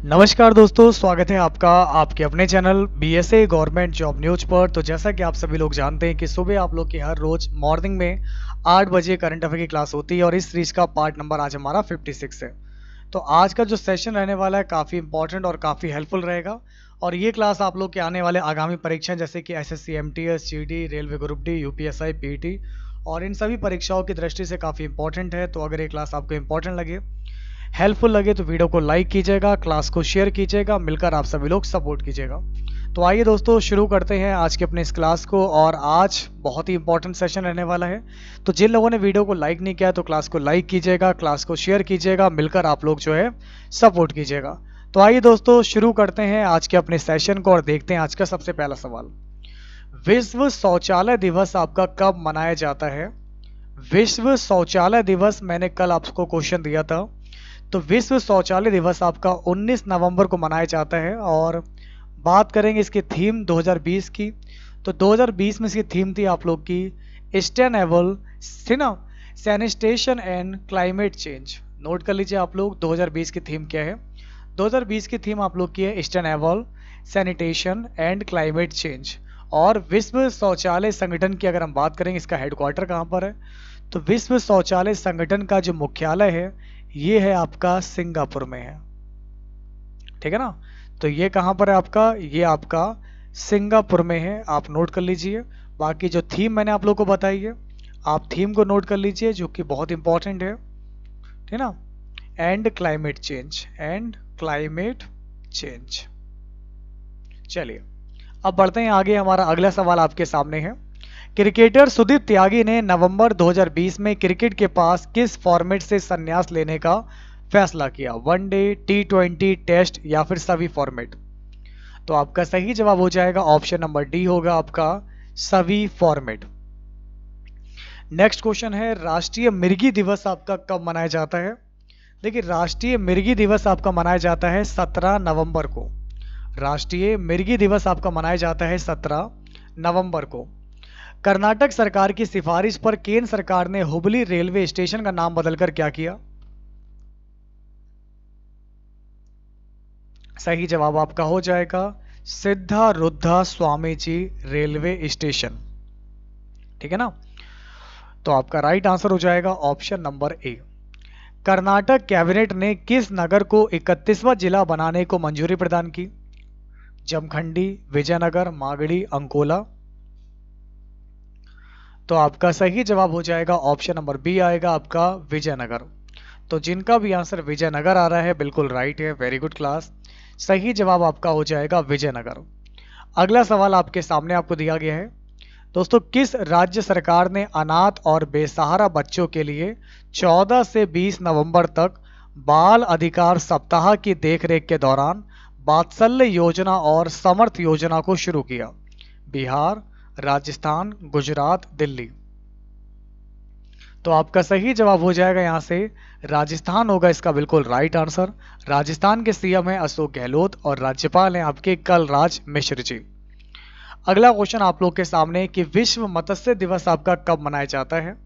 नमस्कार दोस्तों, स्वागत है आपका आपके अपने channel BSA government job news पर। तो जैसा कि आप सभी लोग जानते हैं कि सुबह आप लोग की हर रोज मॉर्निंग में 8 बजे करंट अफेयर की क्लास होती है और इस सीरीज का पार्ट नंबर आज हमारा 56 है। तो आज का जो सेशन रहने वाला है काफ़ी इंपॉर्टेंट और काफ़ी हेल्पफुल रहेगा। और ये क्लास आप लोग के आने वाले आगामी परीक्षाएं जैसे कि SSC, MTS, GD, railway group D, UPSI, PT और इन सभी परीक्षाओं की दृष्टि से काफ़ी इंपॉर्टेंट है। तो अगर ये क्लास आपको इंपॉर्टेंट लगे, हेल्पफुल लगे तो वीडियो को लाइक कीजिएगा, क्लास को शेयर कीजिएगा, मिलकर आप सभी लोग सपोर्ट कीजिएगा। तो आइए दोस्तों, शुरू करते हैं आज के अपने इस क्लास को। और आज बहुत ही इंपॉर्टेंट सेशन रहने वाला है। तो जिन लोगों ने वीडियो को लाइक नहीं किया तो क्लास को लाइक कीजिएगा, क्लास को शेयर कीजिएगा, मिलकर आप लोग जो है सपोर्ट कीजिएगा। तो आइए दोस्तों, शुरू करते हैं आज के अपने सेशन को और देखते हैं आज का सबसे पहला सवाल। विश्व शौचालय दिवस आपका कब मनाया जाता है? विश्व शौचालय दिवस मैंने कल आपको क्वेश्चन दिया था। तो विश्व शौचालय दिवस आपका 19 नवंबर को मनाया जाता है। और बात करेंगे इसकी थीम 2020 की। तो 2020 में इसकी थीम थी आप लोग की sustainable sanitation and climate change. Note कर लीजिए आप लोग 2020 की थीम क्या है। 2020 की थीम आप लोग की है sustainable sanitation and climate change. और विश्व शौचालय संगठन की अगर हम बात करेंगे, इसका हेडक्वार्टर कहाँ पर है? तो विश्व शौचालय संगठन का जो मुख्यालय है ये है आपका सिंगापुर में है। ठीक है ना? तो ये कहां पर है आपका? ये आपका सिंगापुर में है, आप नोट कर लीजिए। बाकी जो थीम मैंने आप लोग को बताई है, आप थीम को नोट कर लीजिए जो कि बहुत इंपॉर्टेंट है। ठीक है ना? And climate change, and climate change. चलिए अब बढ़ते हैं आगे। हमारा अगला सवाल आपके सामने है। क्रिकेटर सुदीप त्यागी ने नवंबर 2020 में क्रिकेट के पास किस फॉर्मेट से संन्यास लेने का फैसला किया? वनडे, T20, टेस्ट या फिर सभी फॉर्मेट? तो आपका सही जवाब हो जाएगा ऑप्शन नंबर डी होगा आपका सभी फॉर्मेट। नेक्स्ट क्वेश्चन है, राष्ट्रीय मिर्गी दिवस आपका कब मनाया जाता है? देखिए, राष्ट्रीय मिर्गी दिवस आपका मनाया जाता है 17 नवंबर को। राष्ट्रीय मिर्गी दिवस आपका मनाया जाता है 17 नवंबर को। कर्नाटक सरकार की सिफारिश पर केंद्र सरकार ने हुबली रेलवे स्टेशन का नाम बदलकर क्या किया? सही जवाब आपका हो जाएगा सिद्धारुद्धा स्वामी जी रेलवे स्टेशन। ठीक है ना? तो आपका राइट आंसर हो जाएगा option number A. Karnataka cabinet ने किस नगर को 31वां जिला बनाने को मंजूरी प्रदान की? जमखंडी, विजयनगर, मागड़ी, अंकोला? तो आपका सही जवाब हो जाएगा ऑप्शन नंबर बी आएगा आपका विजयनगर। तो जिनका भी आंसर विजयनगर आ रहा है बिल्कुल राइट है, वेरी गुड क्लास। सही जवाब आपका हो जाएगा विजयनगर। अगला सवाल आपके सामने आपको दिया गया है। दोस्तों, किस राज्य सरकार ने अनाथ और बेसहारा बच्चों के लिए 14 से 20 नवंबर तक बाल अधिकार सप्ताह की देखरेख के दौरान वात्सल्य योजना और समर्थ योजना को शुरू किया? बिहार, राजस्थान, गुजरात, दिल्ली? तो आपका सही जवाब हो जाएगा यहां से राजस्थान होगा इसका बिल्कुल राइट आंसर। राजस्थान के सीएम हैं अशोक गहलोत और राज्यपाल हैं आपके कलराज मिश्र जी। अगला क्वेश्चन आप लोग के सामने कि विश्व मत्स्य दिवस आपका कब मनाया जाता है?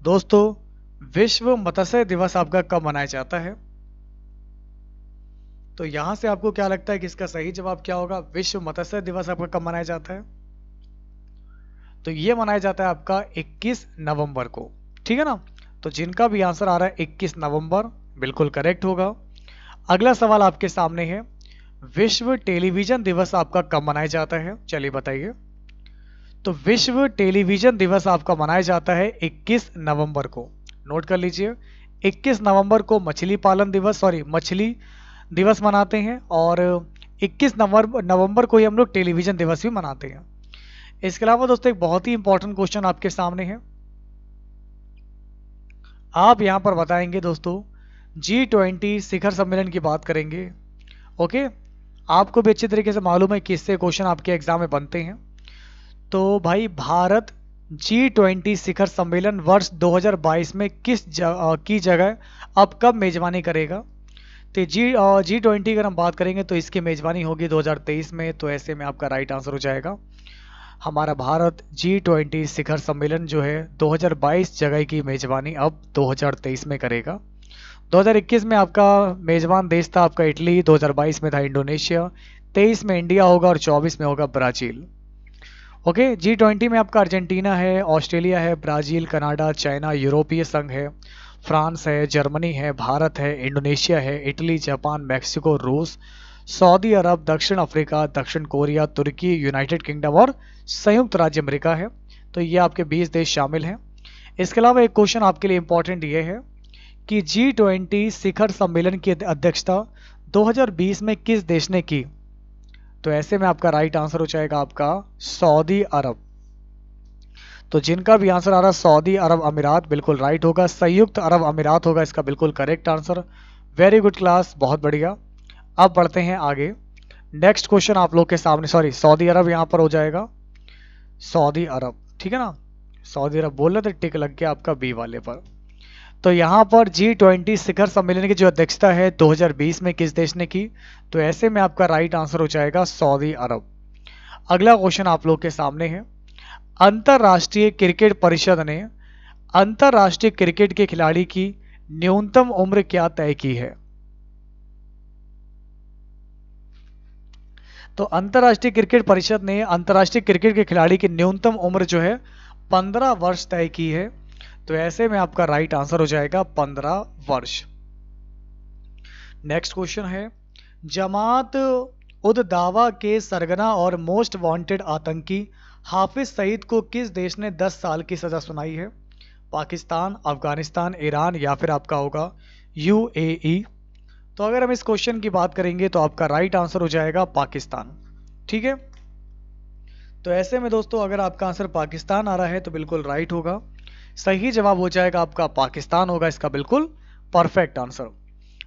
दोस्तों, विश्व मत्स्य दिवस आपका कब मनाया जाता है? तो यहां से आपको क्या लगता है कि इसका सही जवाब क्या होगा? विश्व मत्स्य दिवस आपका कब मनाया जाता है? तो ये मनाया जाता है आपका 21 नवंबर को। ठीक है ना? तो जिनका भी आंसर आ रहा है 21 नवंबर बिल्कुल करेक्ट होगा। अगला सवाल आपके सामने है, विश्व टेलीविजन दिवस आपका कब मनाया जाता है? चलिए बताइए। तो विश्व टेलीविजन दिवस आपका मनाया जाता है 21 नवंबर को। नोट कर लीजिए, 21 नवंबर को मछली दिवस मनाते हैं और 21 नवंबर को ही हम लोग टेलीविजन दिवस भी मनाते हैं। इसके अलावा दोस्तों एक बहुत ही इंपॉर्टेंट क्वेश्चन आपके सामने है। आप यहां पर बताएंगे दोस्तों, G20 शिखर सम्मेलन की बात करेंगे। ओके, आपको भी अच्छी तरीके से मालूम है कि इससे क्वेश्चन आपके एग्जाम में बनते हैं। तो भाई, भारत G20 शिखर सम्मेलन वर्ष 2022 में की जगह अब कब मेजबानी करेगा? तो G20 अगर हम बात करेंगे तो इसकी मेजबानी होगी 2023 में। तो ऐसे में आपका राइट आंसर हो जाएगा हमारा भारत G20 शिखर सम्मेलन जो है 2022 जगह की मेजबानी अब 2023 में करेगा। 2021 में आपका मेजबान देश था आपका इटली, 2022 में था इंडोनेशिया, 23 में इंडिया होगा और 24 में होगा ब्राजील। ओके, G20 में आपका अर्जेंटीना है, ऑस्ट्रेलिया है, ब्राजील, कनाडा, चाइना, यूरोपीय संघ है, फ्रांस है, जर्मनी है, भारत है, इंडोनेशिया है, इटली, जापान, मैक्सिको, रूस, सऊदी अरब, दक्षिण अफ्रीका, दक्षिण कोरिया, तुर्की, यूनाइटेड किंगडम और संयुक्त राज्य अमेरिका है। तो ये आपके 20 देश शामिल हैं। इसके अलावा एक क्वेश्चन आपके लिए इंपॉर्टेंट ये है कि G20 शिखर सम्मेलन की अध्यक्षता 2020 में किस देश ने की? तो ऐसे में आपका राइट आंसर हो जाएगा आपका सऊदी अरब। तो जिनका भी आंसर आ रहा है सऊदी अरब अमीरात, बिल्कुल राइट होगा। संयुक्त अरब अमीरात होगा इसका बिल्कुल correct answer. Very good class, बहुत बढ़िया। अब बढ़ते हैं आगे। नेक्स्ट क्वेश्चन आप लोग के सामने, सॉरी सऊदी अरब यहाँ पर हो जाएगा, सऊदी अरब, ठीक है ना। सऊदी अरब बोल रहे थे, टिक लग गया आपका बी वाले पर। तो यहाँ पर G20 शिखर सम्मेलन की जो अध्यक्षता है 2020 में किस देश ने की? तो ऐसे में आपका राइट आंसर हो जाएगा सऊदी अरब। अगला क्वेश्चन आप लोग के सामने है। अंतरराष्ट्रीय क्रिकेट परिषद ने अंतरराष्ट्रीय क्रिकेट के खिलाड़ी की न्यूनतम उम्र क्या तय की है? तो अंतरराष्ट्रीय क्रिकेट परिषद ने अंतरराष्ट्रीय क्रिकेट के खिलाड़ी की न्यूनतम उम्र जो है 15 वर्ष तय की है। तो ऐसे में आपका राइट आंसर हो जाएगा 15 वर्ष। नेक्स्ट क्वेश्चन है, जमात उद दावा के सरगना और मोस्ट वांटेड आतंकी हाफिज सईद को किस देश ने 10 साल की सजा सुनाई है? पाकिस्तान, अफगानिस्तान, ईरान या फिर आपका होगा यूएई। तो अगर हम इस क्वेश्चन की बात करेंगे तो आपका राइट आंसर हो जाएगा पाकिस्तान, ठीक है। तो ऐसे में दोस्तों अगर आपका आंसर पाकिस्तान आ रहा है तो बिल्कुल राइट होगा। सही जवाब हो जाएगा आपका पाकिस्तान होगा इसका बिल्कुल परफेक्ट आंसर।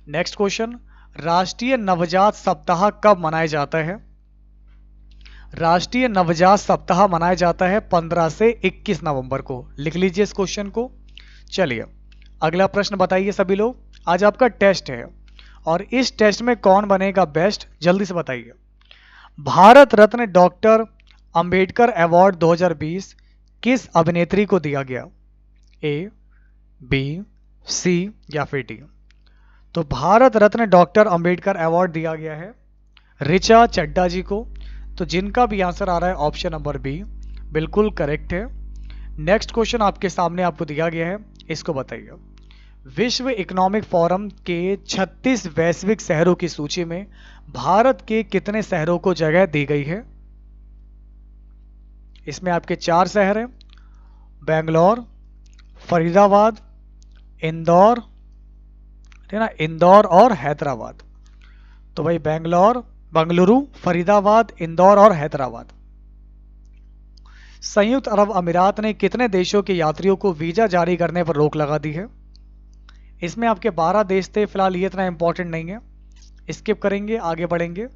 नेक्स्ट क्वेश्चन, राष्ट्रीय नवजात सप्ताह कब मनाया जाता है? राष्ट्रीय नवजात सप्ताह मनाया जाता है 15 से 21 नवंबर को। लिख लीजिए इस क्वेश्चन को। चलिए अगला प्रश्न बताइए सभी लोग। आज आपका टेस्ट है और इस टेस्ट में कौन बनेगा बेस्ट, जल्दी से बताइए। भारत रत्न डॉक्टर अंबेडकर अवार्ड 2020 किस अभिनेत्री को दिया गया? ए, बी, सी या फिर डी? तो भारत रत्न डॉक्टर अंबेडकर अवार्ड दिया गया है ऋचा चड्ढा जी को। तो जिनका भी आंसर आ रहा है ऑप्शन नंबर बी बिल्कुल करेक्ट है। नेक्स्ट क्वेश्चन आपके सामने आपको दिया गया है, इसको बताइए। विश्व इकोनॉमिक फोरम के 36 वैश्विक शहरों की सूची में भारत के कितने शहरों को जगह दी गई है? इसमें आपके 4 शहर हैं, बेंगलोर, फरीदाबाद, इंदौर, ठीक है ना, इंदौर और हैदराबाद। तो भाई बेंगलोर, बंगलुरु, फरीदाबाद, इंदौर और हैदराबाद। संयुक्त अरब अमीरात ने कितने देशों के यात्रियों को वीजा जारी करने पर रोक लगा दी है? इसमें आपके 12 देश थे, फिलहाल ये इतना इंपॉर्टेंट नहीं है, स्किप करेंगे, आगे बढ़ेंगे।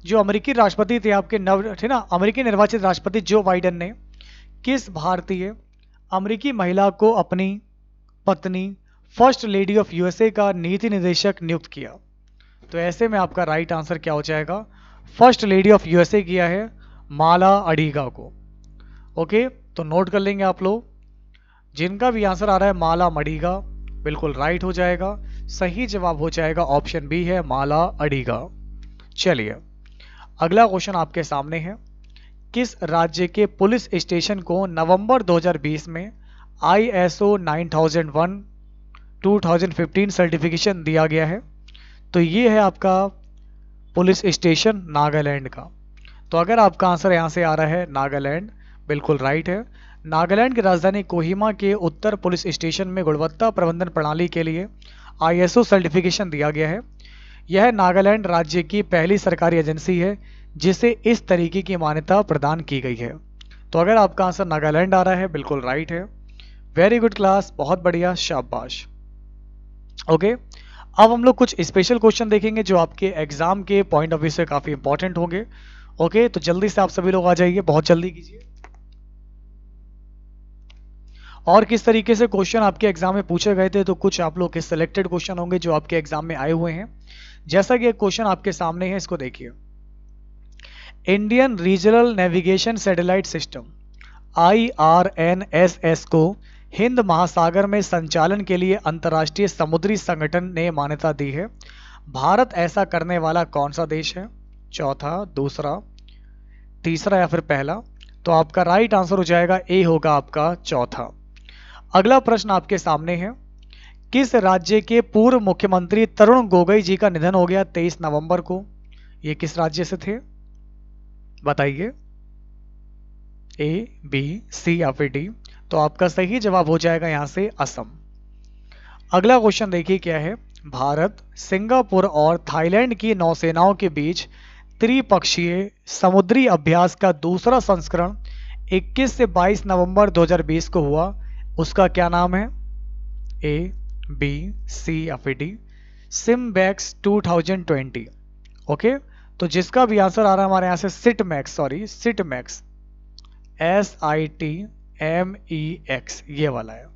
जो अमेरिकी राष्ट्रपति थे आपके थे ना, अमेरिकी निर्वाचित राष्ट्रपति जो बाइडेन ने किस भारतीय अमेरिकी महिला को अपनी पत्नी फर्स्ट लेडी ऑफ यूएसए का नीति निदेशक नियुक्त किया? तो ऐसे में आपका राइट आंसर क्या हो जाएगा? फर्स्ट लेडी ऑफ यूएसए किया है माला अडीगा को। ओके, तो नोट कर लेंगे आप लोग। जिनका भी आंसर आ रहा है माला मडीगा बिल्कुल राइट हो जाएगा। सही जवाब हो जाएगा ऑप्शन बी है माला अडीगा। चलिए अगला क्वेश्चन आपके सामने है। किस राज्य के पुलिस स्टेशन को नवंबर 2020 में ISO 9001 2015 सर्टिफिकेशन दिया गया है? तो ये है आपका पुलिस स्टेशन नागालैंड का। तो अगर आपका आंसर यहाँ से आ रहा है नागालैंड, बिल्कुल राइट है। नागालैंड की राजधानी कोहिमा के उत्तर पुलिस स्टेशन में गुणवत्ता प्रबंधन प्रणाली के लिए ISO सर्टिफिकेशन दिया गया है। यह नागालैंड राज्य की पहली सरकारी एजेंसी है जिसे इस तरीके की मान्यता प्रदान की गई है। तो अगर आपका आंसर नागालैंड आ रहा है बिल्कुल राइट है। वेरी गुड क्लास, बहुत बढ़िया, शाबाश। ओके, अब हम लोग कुछ स्पेशल क्वेश्चन देखेंगे जो आपके एग्जाम के पॉइंट ऑफ व्यू से काफी इंपॉर्टेंट होंगे। ओके, तो जल्दी से आप सभी लोग आ जाइए, बहुत जल्दी कीजिए। और किस तरीके से क्वेश्चन आपके एग्जाम में पूछे गए थे, तो कुछ आप लोग के सिलेक्टेड क्वेश्चन होंगे जो आपके एग्जाम में आए हुए हैं। जैसा कि एक क्वेश्चन आपके सामने है, इसको देखिए। Indian regional navigation satellite system IRNSS को हिंद महासागर में संचालन के लिए अंतर्राष्ट्रीय समुद्री संगठन ने मान्यता दी है। भारत ऐसा करने वाला कौन सा देश है? चौथा, दूसरा, तीसरा या फिर पहला? तो आपका राइट आंसर हो जाएगा ए, होगा आपका चौथा। अगला प्रश्न आपके सामने है, किस राज्य के पूर्व मुख्यमंत्री तरुण गोगोई जी का निधन हो गया 23 नवंबर को? ये किस राज्य से थे, बताइए? ए, बी, सी या फिर डी? तो आपका सही जवाब हो जाएगा यहां से असम। अगला क्वेश्चन देखिए क्या है, भारत, सिंगापुर और थाईलैंड की नौसेनाओं के बीच त्रिपक्षीय समुद्री अभ्यास का दूसरा संस्करण 21 से 22 नवंबर 2020 को हुआ, उसका क्या नाम है? ए, बी, सी या फिर डी? सिमबैक्स 2020। ओके, तो जिसका भी आंसर आ रहा है हमारे यहां से सिटमैक्स, सॉरी सिटमैक्स, SITMEX, ये वाला है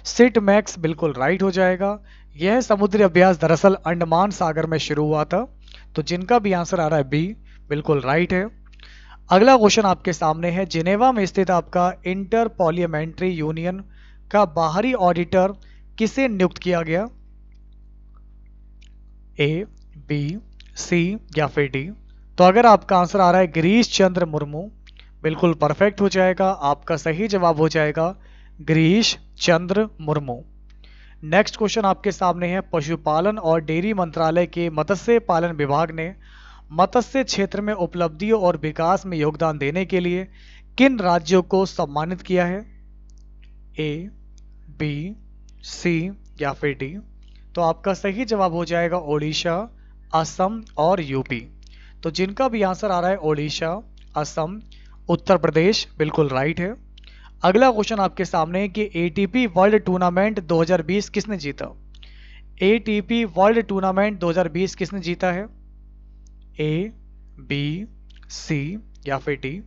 सिटमैक्स, बिल्कुल राइट हो जाएगा। यह समुद्री अभ्यास दरअसल अंडमान सागर में शुरू हुआ था। तो जिनका भी आंसर आ रहा है बी, बिल्कुल राइट है। अगला क्वेश्चन आपके सामने है, जिनेवा में स्थित आपका इंटर पार्लियामेंट्री यूनियन का बाहरी ऑडिटर किसे नियुक्त किया गया? ए, बी, सी या फिर डी? तो अगर आपका आंसर आ रहा है गिरीश चंद्र मुर्मू, बिल्कुल परफेक्ट हो जाएगा, आपका सही जवाब हो जाएगा गिरीश चंद्र मुर्मू। नेक्स्ट क्वेश्चन आपके सामने है, पशुपालन और डेयरी मंत्रालय के मत्स्य पालन विभाग ने मत्स्य क्षेत्र में उपलब्धियों और विकास में योगदान देने के लिए किन राज्यों को सम्मानित किया है? ए, बी, सी या फिर डी? तो आपका सही जवाब हो जाएगा ओडिशा, असम और यूपी। तो जिनका भी आंसर आ रहा है ओडिशा, असम, उत्तर प्रदेश, बिल्कुल राइट है। अगला क्वेश्चन आपके सामने है कि एटीपी वर्ल्ड टूर्नामेंट 2020 किसने जीता? एटीपी वर्ल्ड टूर्नामेंट 2020 किसने जीता है? ए, बी, सी या फिर डी?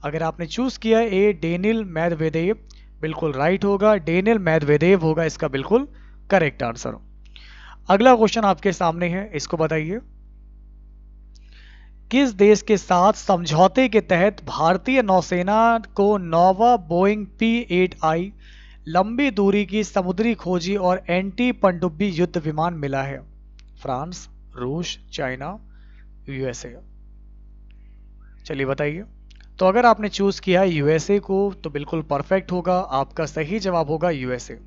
अगर आपने चूज किया ए, डेनिल मेदवेदेव, बिल्कुल राइट होगा, डेनिल मेदवेदेव होगा इसका बिल्कुल करेक्ट आंसर। अगला क्वेश्चन आपके सामने है, इसको बताइए, किस देश के साथ समझौते के तहत भारतीय नौसेना को नौवा बोइंग P-8I लंबी दूरी की समुद्री खोजी और एंटी पनडुब्बी युद्ध विमान मिला है? फ्रांस, रूस, चाइना, यूएसए? चलिए बताइए। तो अगर आपने चूज किया है यूएसए को तो बिल्कुल परफेक्ट होगा, आपका सही जवाब होगा यूएसए।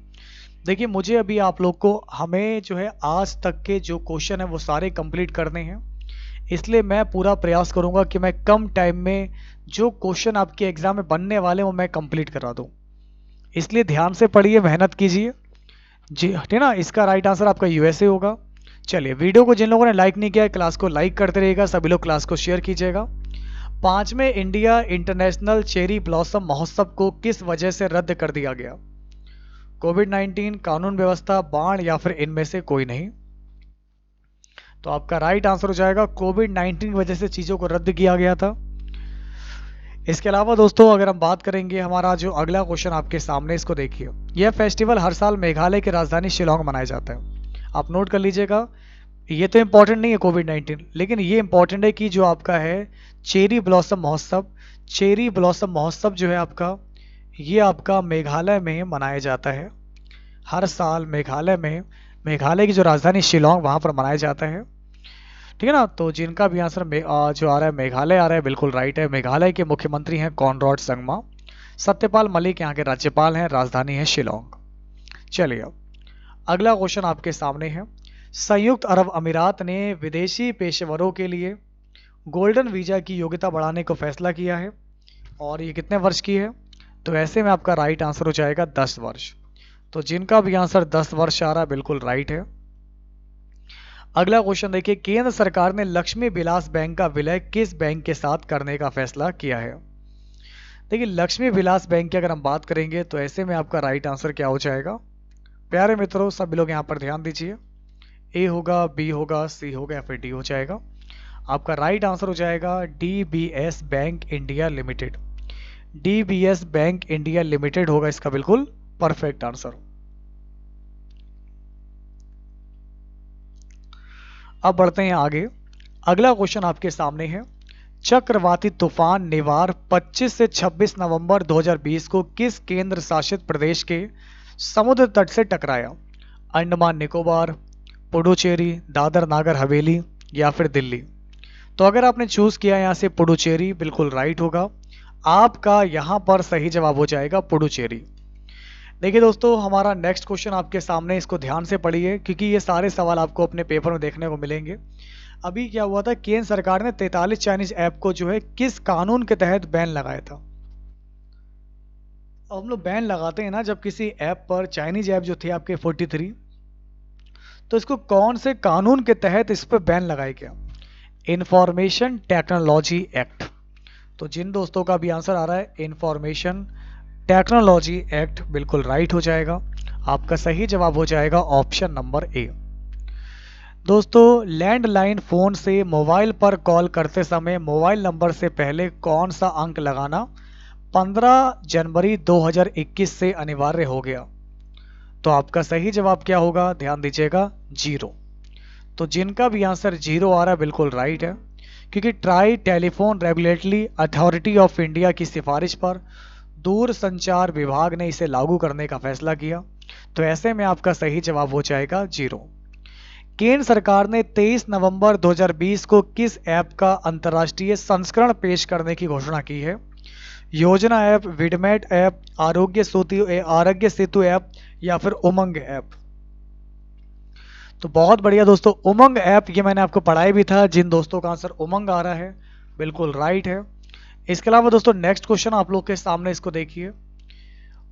देखिए मुझे अभी आप लोग को हमें जो है आज तक के जो क्वेश्चन है वो सारे कंप्लीट करने हैं, इसलिए मैं पूरा प्रयास करूंगा कि मैं कम टाइम में जो क्वेश्चन आपके एग्जाम में बनने वाले वो मैं कंप्लीट करा दूं। इसलिए ध्यान से पढ़िए, मेहनत कीजिए जी, ठीक है ना। इसका राइट आंसर आपका यूएसए होगा। चलिए, वीडियो को जिन लोगों ने लाइक नहीं किया है क्लास को लाइक करते रहिएगा, सभी लोग क्लास को शेयर कीजिएगा। 5वें इंडिया इंटरनेशनल चेरी ब्लॉसम महोत्सव को किस वजह से रद्द कर दिया गया? कोविड-19, कानून व्यवस्था, बाढ़ या फिर इनमें से कोई नहीं? तो आपका राइट आंसर हो जाएगा कोविड-19 की वजह से चीज़ों को रद्द किया गया था। इसके अलावा दोस्तों अगर हम बात करेंगे, हमारा जो अगला क्वेश्चन आपके सामने, इसको देखिए। यह फेस्टिवल हर साल मेघालय की राजधानी शिलोंग मनाया जाता है। आप नोट कर लीजिएगा, ये तो इम्पोर्टेंट नहीं है कोविड-19, लेकिन ये इम्पोर्टेंट है कि जो आपका है चेरी ब्लॉसम महोत्सव, चेरी ब्लॉसम महोत्सव जो है आपका, ये आपका मेघालय में मनाया जाता है। हर साल मेघालय में, मेघालय की जो राजधानी शिलोंग, वहाँ पर मनाया जाता है, ठीक है ना। तो जिनका भी आंसर जो आ रहा है मेघालय आ रहा है, बिल्कुल राइट है। मेघालय के मुख्यमंत्री हैं कॉनरॉड संगमा, सत्यपाल मलिक यहाँ के राज्यपाल हैं, राजधानी है शिलोंग। चलिए अब अगला क्वेश्चन आपके सामने है, संयुक्त अरब अमीरात ने विदेशी पेशेवरों के लिए गोल्डन वीजा की योग्यता बढ़ाने को फैसला किया है, और ये कितने वर्ष की है? तो ऐसे में आपका राइट आंसर हो जाएगा 10 वर्ष। तो जिनका भी आंसर 10 वर्ष आ रहा है बिल्कुल राइट है। अगला क्वेश्चन देखिए, केंद्र सरकार ने लक्ष्मी विलास बैंक का विलय किस बैंक के साथ करने का फैसला किया है? देखिए लक्ष्मी विलास बैंक की अगर हम बात करेंगे तो ऐसे में आपका राइट आंसर क्या हो जाएगा? प्यारे मित्रों सभी लोग यहाँ पर ध्यान दीजिए, ए होगा, बी होगा, सी होगा या फिर डी हो जाएगा? आपका राइट आंसर हो जाएगा DBS bank India limited. DBS bank India limited होगा इसका बिल्कुल परफेक्ट आंसर। अब बढ़ते हैं आगे। अगला क्वेश्चन आपके सामने है, चक्रवाती तूफान निवार 25 से 26 नवंबर 2020 को किस केंद्र शासित प्रदेश के समुद्र तट से टकराया? अंडमान निकोबार, पुडुचेरी, दादर नागर हवेली या फिर दिल्ली? तो अगर आपने चूज किया यहाँ से पुडुचेरी, बिल्कुल राइट होगा। आपका यहाँ पर सही जवाब हो जाएगा पुडुचेरी। देखिए दोस्तों, हमारा नेक्स्ट क्वेश्चन आपके सामने, इसको ध्यान से पढ़िए क्योंकि ये सारे सवाल आपको अपने पेपर में देखने को मिलेंगे। अभी क्या हुआ था, केंद्र सरकार ने 43 चाइनीज ऐप को जो है किस कानून के तहत बैन लगाया था? अब हम लोग बैन लगाते हैं ना जब किसी ऐप पर, चाइनीज ऐप जो थे आपके 43, तो इसको कौन से कानून के तहत इस पर बैन लगाया गया? Information technology act. तो जिन दोस्तों का भी आंसर आ रहा है इंफॉर्मेशन टेक्नोलॉजी एक्ट, बिल्कुल राइट हो जाएगा। आपका सही जवाब हो जाएगा ऑप्शन नंबर ए। दोस्तों, लैंडलाइन फोन से मोबाइल पर कॉल करते समय मोबाइल नंबर से पहले कौन सा अंक लगाना 15 जनवरी 2021 से अनिवार्य हो गया? तो आपका सही जवाब क्या होगा, ध्यान दीजिएगा, 0। तो जिनका भी आंसर 0 आ रहा है बिल्कुल राइट है, क्योंकि try telephone regulatory authority of India की सिफारिश पर दूर संचार विभाग ने इसे लागू करने का फैसला किया। तो ऐसे में आपका सही जवाब हो जाएगा 0। केंद्र सरकार ने 23 नवंबर 2020 को किस ऐप का अंतर्राष्ट्रीय संस्करण पेश करने की घोषणा की है? योजना app, Vidmate app, Aarogya Setu app या फिर उमंग ऐप? तो बहुत बढ़िया दोस्तों, उमंग ऐप, ये मैंने आपको पढ़ाया भी था। जिन दोस्तों का आंसर उमंग आ रहा है बिल्कुल राइट है। इसके अलावा दोस्तों नेक्स्ट क्वेश्चन आप लोग के सामने, इसको देखिए।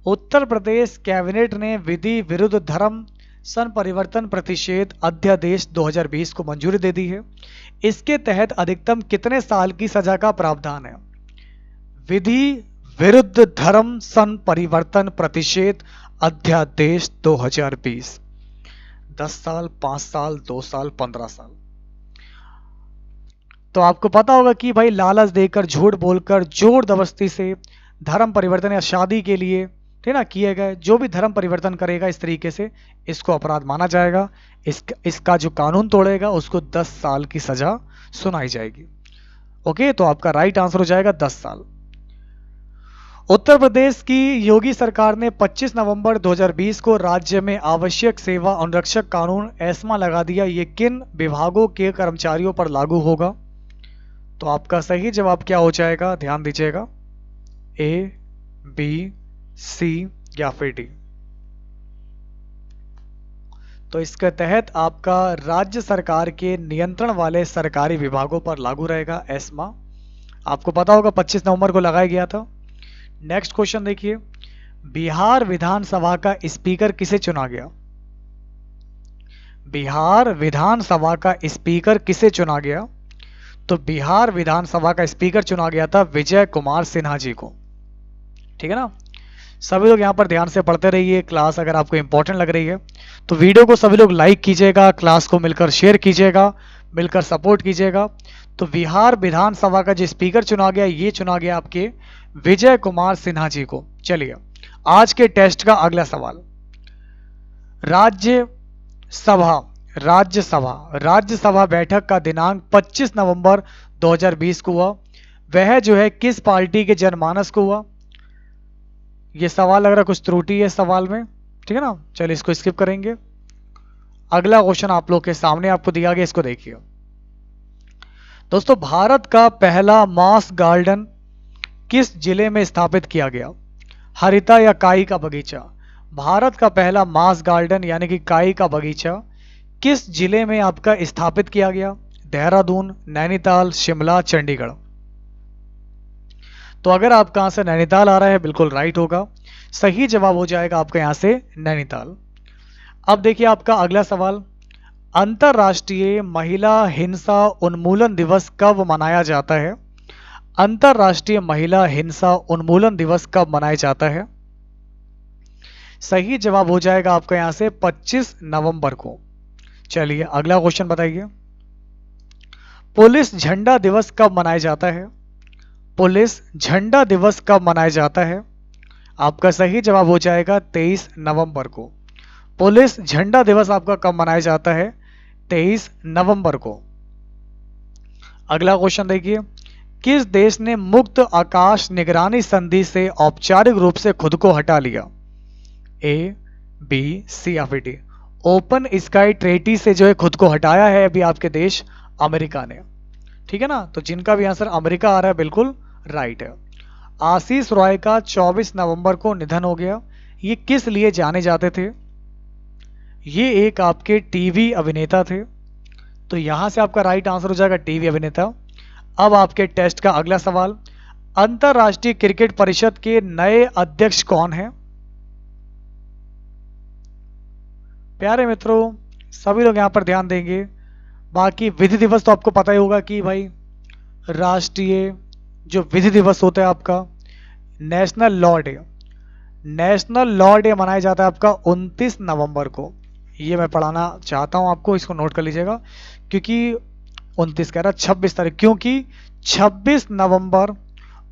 उत्तर प्रदेश कैबिनेट ने विधि विरुद्ध धर्म संपरिवर्तन प्रतिषेध अध्यादेश 2020 को मंजूरी दे दी है। इसके तहत अधिकतम कितने साल की सजा का प्रावधान है? विधि विरुद्ध धर्म संपरिवर्तन प्रतिषेध अध्यादेश 2020, 10 साल, 5 साल, 2 साल, 15 साल? तो आपको पता होगा कि भाई लालच देकर, झूठ बोलकर, जोर जबरदस्ती से धर्म परिवर्तन या शादी के लिए, ठीक ना, किए गए जो भी धर्म परिवर्तन करेगा इस तरीके से, इसको अपराध माना जाएगा। इसका जो कानून तोड़ेगा उसको 10 साल की सजा सुनाई जाएगी। ओके, तो आपका राइट आंसर हो जाएगा 10 साल। उत्तर प्रदेश की योगी सरकार ने 25 नवंबर 2020 को राज्य में आवश्यक सेवा अनुरक्षक कानून एस्मा लगा दिया। ये किन विभागों के कर्मचारियों पर लागू होगा? तो आपका सही जवाब क्या हो जाएगा, ध्यान दीजिएगा, ए, बी, सी या फिर डी? तो इसके तहत आपका राज्य सरकार के नियंत्रण वाले सरकारी विभागों पर लागू रहेगा एस्मा। आपको पता होगा 25 नवंबर को लगाया गया था। नेक्स्ट क्वेश्चन देखिए, बिहार विधानसभा का स्पीकर किसे चुना गया? बिहार विधानसभा का स्पीकर किसे चुना गया? तो बिहार विधानसभा का स्पीकर चुना गया था विजय कुमार सिन्हा जी को। ठीक है ना? सभी लोग यहाँ पर ध्यान से पढ़ते रहिए। क्लास अगर आपको इंपॉर्टेंट लग रही है तो वीडियो को सभी लोग लाइक कीजिएगा, क्लास को मिलकर शेयर कीजिएगा, मिलकर सपोर्ट कीजिएगा। तो बिहार विधानसभा का जो स्पीकर चुना गया, ये चुना गया आपके विजय कुमार सिन्हा जी को। चलिए आज के टेस्ट का अगला सवाल, राज्यसभा बैठक का दिनांक 25 नवंबर 2020 को हुआ। वह जो है किस पार्टी के जनमानस को हुआ? ये सवाल लग रहा कुछ त्रुटि है सवाल में, ठीक है ना? चलिए इसको स्किप करेंगे। अगला क्वेश्चन आप लोग के सामने आपको दिया गया, इसको देखिए दोस्तों। भारत का पहला मास गार्डन किस जिले में स्थापित किया गया? हरिता या काई का बगीचा? भारत का पहला मास गार्डन यानी कि काई का बगीचा किस जिले में आपका स्थापित किया गया? देहरादून, नैनीताल, शिमला, चंडीगढ़? तो अगर आपका आंसर नैनीताल आ रहा है बिल्कुल राइट होगा। सही जवाब हो जाएगा आपका यहां से नैनीताल। अब देखिए आपका अगला सवाल, अंतरराष्ट्रीय महिला हिंसा उन्मूलन दिवस कब मनाया जाता है? अंतरराष्ट्रीय महिला हिंसा उन्मूलन दिवस कब मनाया जाता है? सही जवाब हो जाएगा आपका यहां से 25 नवंबर को। चलिए अगला क्वेश्चन बताइए, पुलिस झंडा दिवस कब मनाया जाता है? पुलिस झंडा दिवस कब मनाया जाता है? आपका सही जवाब हो जाएगा 23 नवंबर को। पुलिस झंडा दिवस आपका कब मनाया जाता है? 23 नवंबर को। अगला क्वेश्चन देखिए, किस देश ने मुक्त आकाश निगरानी संधि से औपचारिक रूप से खुद को हटा लिया? ए, बी, सी या फिर डी? ओपन स्काई ट्रेटी से जो है खुद को हटाया है अभी आपके देश अमेरिका ने। ठीक है ना, तो जिनका भी आंसर अमेरिका आ रहा है बिल्कुल राइट है। आशीष रॉय का 24 नवंबर को निधन हो गया। ये किस लिए जाने जाते थे? ये एक आपके टीवी अभिनेता थे। तो यहां से आपका राइट आंसर हो जाएगा टीवी अभिनेता। अब आपके टेस्ट का अगला सवाल, अंतरराष्ट्रीय क्रिकेट परिषद के नए अध्यक्ष कौन हैं? प्यारे मित्रों, सभी लोग यहां पर ध्यान देंगे। बाकी विधि दिवस तो आपको पता ही होगा कि भाई राष्ट्रीय जो विधि दिवस होता है आपका national law day, national law day मनाया जाता है आपका 29 नवंबर को। ये मैं पढ़ाना चाहता हूं आपको, इसको नोट कर लीजिएगा। क्योंकि 29 कह रहा 26 तारीख, क्योंकि 26 नवंबर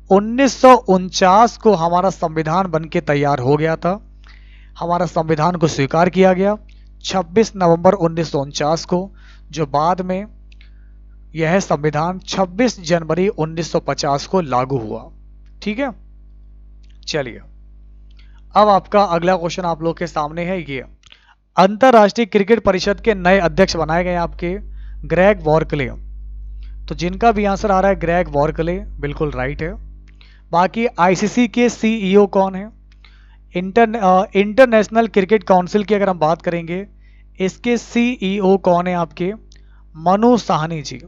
1949 को हमारा संविधान बन के तैयार हो गया था। हमारा संविधान को स्वीकार किया गया 26 नवंबर 1949 को, जो बाद में यह संविधान 26 जनवरी 1950 को लागू हुआ। ठीक है, चलिए अब आपका अगला क्वेश्चन आप लोग के सामने है। ये अंतरराष्ट्रीय क्रिकेट परिषद के नए अध्यक्ष बनाए गए आपके ग्रेग वॉर्कले। तो जिनका भी आंसर आ रहा है ग्रेग वॉर्कले बिल्कुल राइट है। बाकी आईसीसी के सीईओ कौन है? इंटरनेशनल क्रिकेट काउंसिल की अगर हम बात करेंगे, इसके सीईओ कौन है आपके? मनु साहनी जी।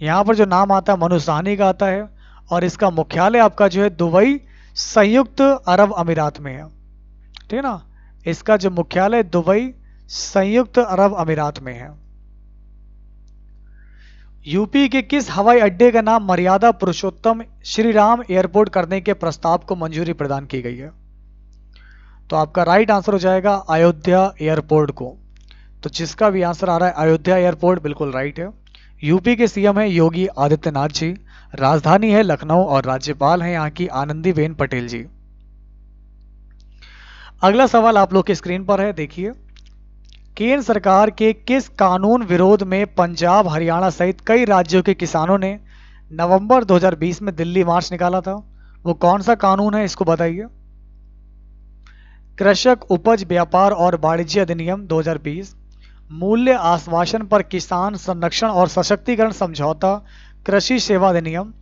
यहाँ पर जो नाम आता है मनु साहनी का आता है, और इसका मुख्यालय आपका जो है दुबई संयुक्त अरब अमीरात में है। ठीक है ना, इसका जो मुख्यालय दुबई संयुक्त अरब अमीरात में है। यूपी के किस हवाई अड्डे का नाम मर्यादा पुरुषोत्तम श्री राम एयरपोर्ट करने के प्रस्ताव को मंजूरी प्रदान की गई है? तो आपका राइट आंसर हो जाएगा अयोध्या एयरपोर्ट को। तो जिसका भी आंसर आ रहा है अयोध्या एयरपोर्ट बिल्कुल राइट है। यूपी के सीएम है योगी आदित्यनाथ जी, राजधानी है लखनऊ, और राज्यपाल है यहाँ की आनंदीबेन पटेल जी। अगला सवाल आप लोग की स्क्रीन पर है, देखिए। केंद्र सरकार के किस कानून विरोध में पंजाब, हरियाणा सहित कई राज्यों के किसानों ने नवंबर 2020 में दिल्ली मार्च निकाला था? वो कौन सा कानून है, इसको बताइए। कृषक उपज व्यापार और वाणिज्य अधिनियम 2020, मूल्य आश्वासन पर किसान संरक्षण और सशक्तिकरण समझौता कृषि सेवा अधिनियम,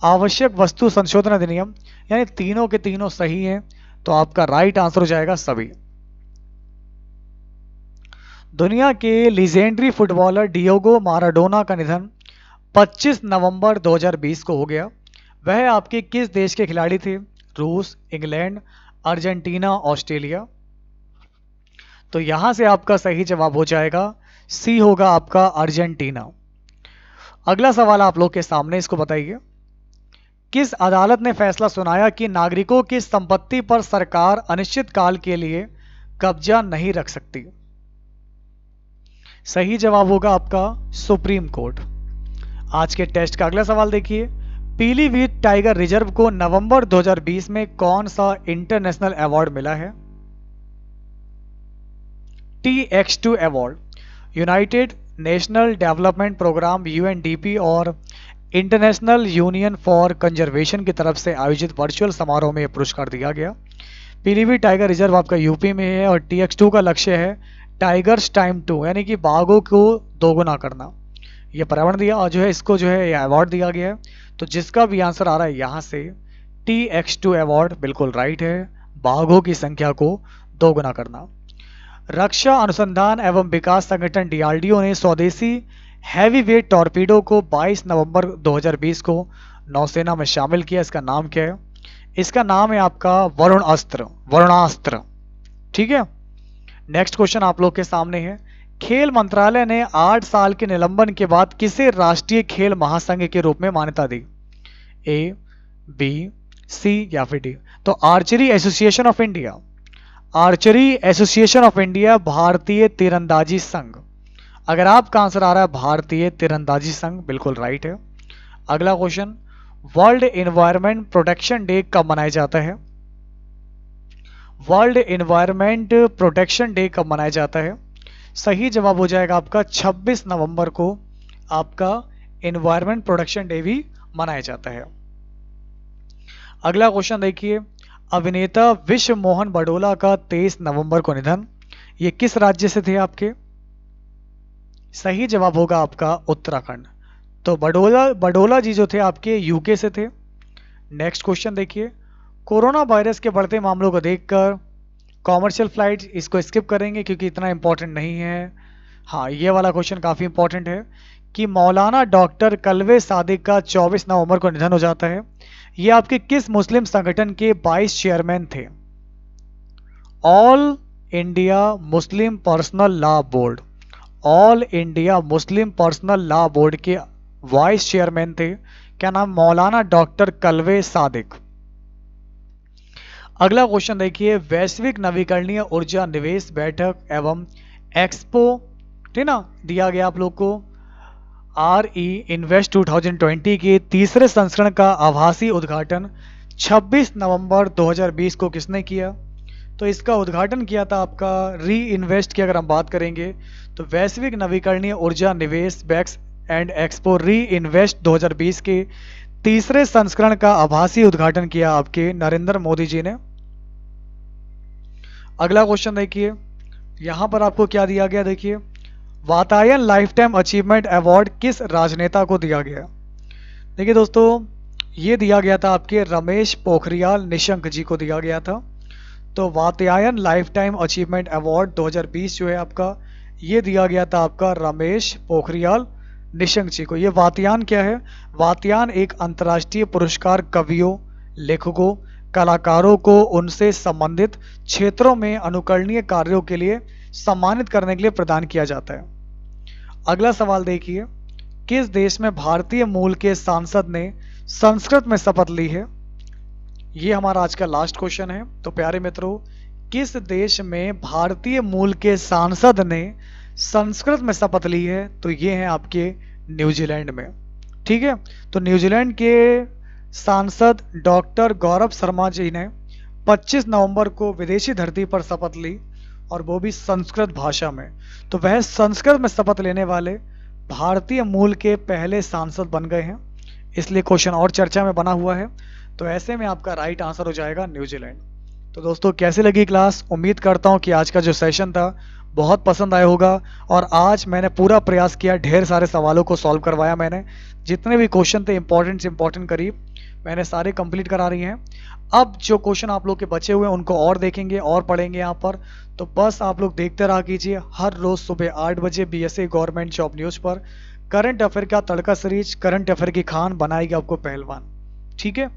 आवश्यक वस्तु संशोधन अधिनियम। यानी तीनों के तीनों सही हैं, तो आपका राइट आंसर हो जाएगा सभी। दुनिया के लीजेंडरी फुटबॉलर डियोगो माराडोना का निधन 25 नवंबर 2020 को हो गया। वह आपके किस देश के खिलाड़ी थे? रूस, इंग्लैंड, अर्जेंटीना, ऑस्ट्रेलिया। तो यहां से आपका सही जवाब हो जाएगा सी, होगा आपका अर्जेंटीना। अगला सवाल आप लोग के सामने, इसको बताइए। किस अदालत ने फैसला सुनाया कि नागरिकों की संपत्ति पर सरकार अनिश्चित काल के लिए कब्जा नहीं रख सकती? सही जवाब होगा आपका सुप्रीम कोर्ट। आज के टेस्ट का अगला सवाल देखिए। पीलीभीत टाइगर रिजर्व को नवंबर 2020 में कौन सा इंटरनेशनल अवार्ड मिला है? TX2 award, United National Development Programme UNDP और इंटरनेशनल यूनियन फॉर कंजर्वेशन की तरफ से आयोजित वर्चुअल समारोह में यह पुरस्कार दिया गया। पीलीभीत टाइगर रिजर्व आपका यूपी में है, और TX2 का लक्ष्य है टाइगर्स टाइम 2, यानी कि बाघों को दोगुना करना। यह पर्यावरण दिया और जो है इसको जो है यह अवार्ड दिया गया है। तो जिसका भी आंसर आ रहा है यहाँ से TX2 अवार्ड बिल्कुल राइट है, बाघों की संख्या को दोगुना करना। रक्षा अनुसंधान एवं विकास संगठन DRDO ने स्वदेशी हैवीवेट टॉर्पीडो को 22 नवंबर 2020 को नौसेना में शामिल किया। इसका नाम क्या है? इसका नाम है आपका वरुणास्त्र। ठीक है, नेक्स्ट क्वेश्चन आप लोग के सामने है। खेल मंत्रालय ने 8 साल के निलंबन के बाद किसे राष्ट्रीय खेल महासंघ के रूप में मान्यता दी? ए, बी, सी या फिर डी? तो archery association of India, archery association of India, भारतीय तीरंदाजी संघ। अगर आपका आंसर आ रहा है भारतीय तीरंदाजी संघ, बिल्कुल राइट है। अगला question, world environment protection day कब मनाया जाता है? वर्ल्ड एनवायरनमेंट प्रोटेक्शन डे कब मनाया जाता है? सही जवाब हो जाएगा आपका 26 नवंबर को आपका एनवायरनमेंट प्रोटेक्शन डे भी मनाया जाता है। अगला क्वेश्चन देखिए, अभिनेता विश्व मोहन बडोला का 23 नवंबर को निधन, ये किस राज्य से थे आपके? सही जवाब होगा आपका उत्तराखंड। तो बडोला बडोला जी जो थे आपके यूके से थे। नेक्स्ट क्वेश्चन देखिए, कोरोना वायरस के बढ़ते मामलों को देखकर कॉमर्शियल फ्लाइट, इसको स्किप करेंगे क्योंकि इतना इंपॉर्टेंट नहीं है। हाँ, ये वाला क्वेश्चन काफ़ी इंपॉर्टेंट है कि मौलाना डॉक्टर कल्वे सादिक का 24 नवंबर को निधन हो जाता है। ये आपके किस मुस्लिम संगठन के 22 चेयरमैन थे? All India Muslim personal law board, all India Muslim personal law board के वाइस चेयरमैन थे। क्या नाम? मौलाना डॉक्टर कल्वे सादिक। अगला क्वेश्चन देखिए, वैश्विक नवीकरणीय ऊर्जा निवेश बैठक एवं एक्सपो, ठीक ना, दिया गया आप लोग को RE इन्वेस्ट 2020 के तीसरे संस्करण का आभासी उद्घाटन 26 नवंबर 2020 को किसने किया? तो इसका उद्घाटन किया था आपका री इन्वेस्ट की अगर हम बात करेंगे तो वैश्विक नवीकरणीय ऊर्जा निवेश बैक्स एंड एक्सपो री इन्वेस्ट 2020 के तीसरे संस्करण का आभासी उद्घाटन किया आपके नरेंद्र मोदी जी ने। अगला क्वेश्चन देखिए, यहां पर आपको क्या दिया गया, देखिए Vatayan life time achievement award किस राजनेता को दिया गया? देखिए दोस्तों, ये दिया गया था आपके रमेश पोखरियाल निशंक जी को दिया गया था। तो Vatayan life time achievement award 2020 जो है आपका, ये दिया गया था आपका रमेश पोखरियाल निशंक जी को। ये वातायन क्या है? वातायन एक अंतर्राष्ट्रीय पुरस्कार कवियों, लेखकों, कलाकारों को उनसे संबंधित क्षेत्रों में अनुकरणीय कार्यों के लिए सम्मानित करने के लिए प्रदान किया जाता है। अगला सवाल देखिए, किस देश में भारतीय मूल के सांसद ने संस्कृत में शपथ ली है? ये हमारा आज का लास्ट क्वेश्चन है। तो प्यारे मित्रों, किस देश में भारतीय मूल के सांसद ने संस्कृत में शपथ ली है? तो ये है आपके न्यूजीलैंड में। ठीक है, तो न्यूजीलैंड के सांसद डॉक्टर गौरव शर्मा जी ने 25 नवंबर को विदेशी धरती पर शपथ ली और वो भी संस्कृत भाषा में। तो वह संस्कृत में शपथ लेने वाले भारतीय मूल के पहले सांसद बन गए हैं, इसलिए क्वेश्चन और चर्चा में बना हुआ है। तो ऐसे में आपका राइट आंसर हो जाएगा न्यूजीलैंड। तो दोस्तों, कैसी लगी क्लास? उम्मीद करता हूं कि आज का जो सेशन था बहुत पसंद आया होगा और आज मैंने पूरा प्रयास किया, ढेर सारे सवालों को सॉल्व करवाया मैंने। जितने भी क्वेश्चन थे इंपॉर्टेंट से इंपॉर्टेंट करीब मैंने सारे कंप्लीट करा रही हैं। अब जो क्वेश्चन आप लोग के बचे हुए हैं उनको और देखेंगे और पढ़ेंगे यहाँ पर। तो बस आप लोग देखते रहा कीजिए हर रोज सुबह 8 बजे BSA गवर्नमेंट जॉब न्यूज़ पर करंट अफेयर का तड़का सीरीज, करंट अफेयर की खान बनाएगी आपको पहलवान। ठीक है,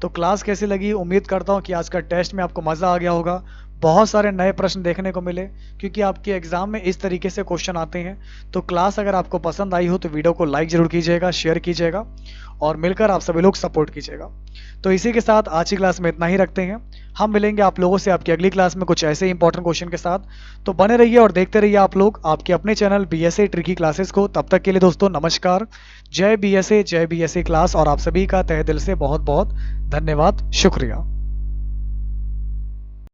तो क्लास कैसी लगी? उम्मीद करता हूँ कि आज का टेस्ट में आपको मज़ा आ गया होगा, बहुत सारे नए प्रश्न देखने को मिले क्योंकि आपके एग्जाम में इस तरीके से क्वेश्चन आते हैं। तो क्लास अगर आपको पसंद आई हो तो वीडियो को लाइक जरूर कीजिएगा, शेयर कीजिएगा और मिलकर आप सभी लोग सपोर्ट कीजिएगा। तो इसी के साथ आज की क्लास में इतना ही रखते हैं। हम मिलेंगे आप लोगों से आपकी अगली क्लास में कुछ ऐसे इंपॉर्टेंट क्वेश्चन के साथ। तो बने रहिए और देखते रहिए आप लोग आपके अपने चैनल BSA ट्रिकी क्लासेस को। तब तक के लिए दोस्तों नमस्कार, जय BSA क्लास, और आप सभी का तहे दिल से बहुत बहुत धन्यवाद, शुक्रिया।